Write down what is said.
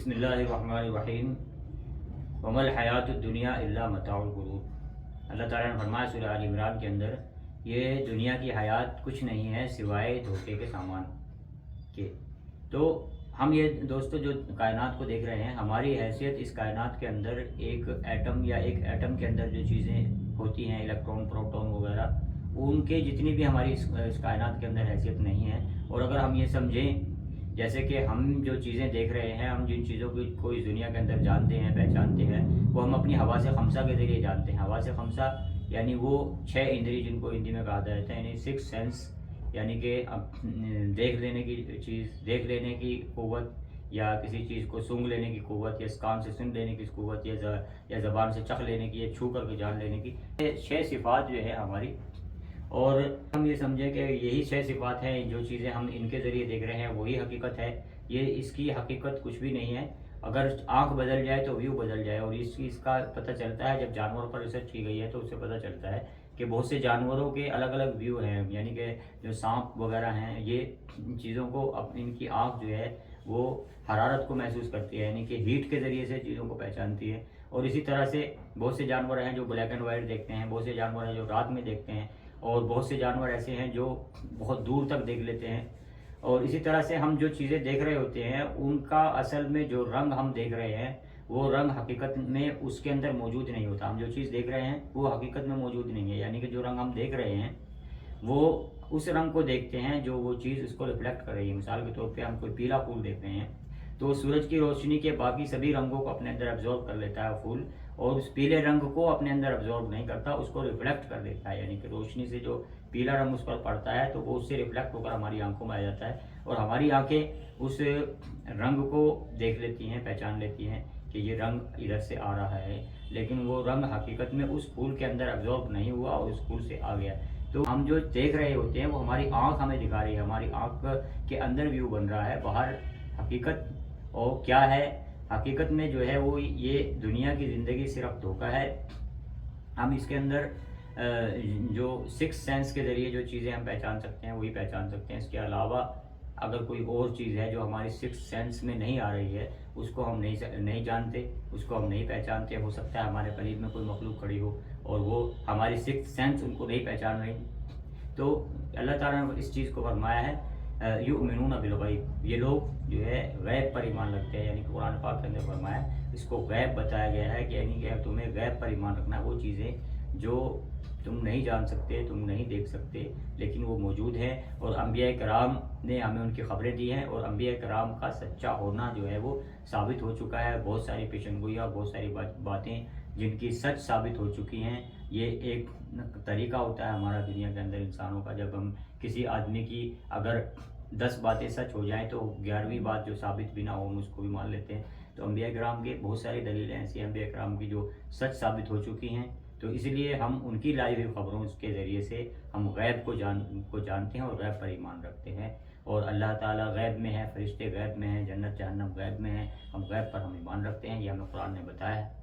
बिस्मिल्लाहिर्रहमानिर्रहीम वमल हयातुद्दुनिया इल्ला मताउल गुरूर। अल्लाह ताला ने फरमाया सूरह आल इमरान के अंदर, ये दुनिया की हयात कुछ नहीं है सिवाय धोखे के सामान के। तो हम ये दोस्तों जो कायनात को देख रहे हैं, हमारी हैसियत इस कायनात के अंदर एक एटम या एक एटम के अंदर जो चीज़ें होती हैं, इलेक्ट्रॉन प्रोटॉन वगैरह, उनके जितनी भी हमारी इस कायनात के अंदर हैसियत नहीं है। और अगर हम ये समझें, जैसे कि हम जो चीज़ें देख रहे हैं, हम जिन चीज़ों को इस दुनिया के अंदर जानते हैं, पहचानते हैं, वो हम अपनी हवा से खमसा के ज़रिए जानते हैं। हवा से खमसा यानी वो 6 इंद्रिय जिनको हिंदी में कहा जाता है, यानी 6 सेंस, यानी कि देख लेने की चीज़, देख लेने की क़ुव्वत, या किसी चीज़ को सूंघ लेने की क़ुव्वत, या कान से सुन लेने की क़ुव्वत, या ज़बान से चख लेने की, या छू करके जान लेने की, ये 6 सिफ़ात जो है हमारी। और हम ये समझें कि यही 6 सिफ़ात हैं, जो चीज़ें हम इनके ज़रिए देख रहे हैं वही हकीकत है। ये इसकी हकीकत कुछ भी नहीं है। अगर आँख बदल जाए तो व्यू बदल जाए। और इस चीज़ का पता चलता है जब जानवरों पर रिसर्च की गई है, तो उससे पता चलता है कि बहुत से जानवरों के अलग अलग व्यू हैं। यानी कि जो सांप वगैरह हैं, ये चीज़ों को इनकी आँख जो है वो हरारत को महसूस करती है, यानी कि हीट के ज़रिए से चीज़ों को पहचानती है। और इसी तरह से बहुत से जानवर हैं जो ब्लैक एंड वाइट देखते हैं, बहुत से जानवर हैं जो रात में देखते हैं, और बहुत से जानवर ऐसे हैं जो बहुत दूर तक देख लेते हैं। और इसी तरह से हम जो चीज़ें देख रहे होते हैं, उनका असल में जो रंग हम देख रहे हैं, वो रंग हकीकत में उसके अंदर मौजूद नहीं होता। हम जो चीज़ देख रहे हैं वो हकीकत में मौजूद नहीं है। यानी कि जो रंग हम देख रहे हैं वो उस रंग को देखते हैं जो वो चीज़ उसको रिफ्लेक्ट कर रही है। मिसाल के तौर पे हम कोई पीला फूल देख रहे हैं, तो सूरज की रोशनी के बाकी सभी रंगों को अपने अंदर एब्जॉर्ब कर लेता है फूल, और उस पीले रंग को अपने अंदर एब्जॉर्ब नहीं करता, उसको रिफ्लेक्ट कर देता है। यानी कि रोशनी से जो पीला रंग उस पर पड़ता है तो वो उससे रिफ्लेक्ट होकर हमारी आंखों में आ जाता है, और हमारी आंखें उस रंग को देख लेती हैं, पहचान लेती हैं कि ये रंग इधर से आ रहा है। लेकिन वो रंग हकीकत में उस फूल के अंदर एब्जॉर्ब नहीं हुआ और उस फूल से आ गया। तो हम जो देख रहे होते हैं वो हमारी आंख हमें दिखा रही है, हमारी आंख के अंदर व्यू बन रहा है। बाहर हकीकत और क्या है, हकीकत में जो है वो ये दुनिया की ज़िंदगी सिर्फ धोखा है। हम इसके अंदर जो 6 सेंस के ज़रिए जो चीज़ें हम पहचान सकते हैं वही पहचान सकते हैं। इसके अलावा अगर कोई और चीज़ है जो हमारी 6 सेंस में नहीं आ रही है, उसको हम नहीं जानते, उसको हम नहीं पहचानते। हो सकता है हमारे करीब में कोई मखलूक खड़ी हो और वो हमारी 6 सेंस उनको नहीं पहचान रही। तो अल्लाह ताला ने इस चीज़ को फरमाया है, युमिनून बिल गैब, ये लोग जो है गैब पर ईमान रखते हैं। यानी कि कुरान पाक के अंदर फरमाया, इसको गैब बताया गया है कि यानी कि तुम्हें गैब पर ईमान रखना है। वो चीज़ें जो तुम नहीं जान सकते, तुम नहीं देख सकते, लेकिन वो मौजूद हैं। और अंबिया कराम ने हमें उनकी खबरें दी हैं, और अंबिया कराम का सच्चा होना जो है वो साबित हो चुका है। बहुत सारी पेशनगोइयाँ, बहुत सारी बातें जिनकी सच साबित हो चुकी हैं। ये एक तरीका होता है हमारा दुनिया के अंदर इंसानों का, जब हम किसी आदमी की अगर 10 बातें सच हो जाएं तो 11वीं बात जो साबित भी ना हो हम उसको भी मान लेते हैं। तो अंबिया कराम के बहुत सारी दलीलें ऐसी अंबिया कराम की जो सच साबित हो चुकी हैं। तो इसलिए हम उनकी लाई हुई खबरों के ज़रिए से हम गैब को जानते हैं और गैब पर ईमान रखते हैं। और अल्लाह ताला गैब में है, फरिश्ते गैब में हैं, जन्नत जहन्नम गैब में है, हम गैब पर हम ईमान रखते हैं। ये हमें कुरान ने बताया है।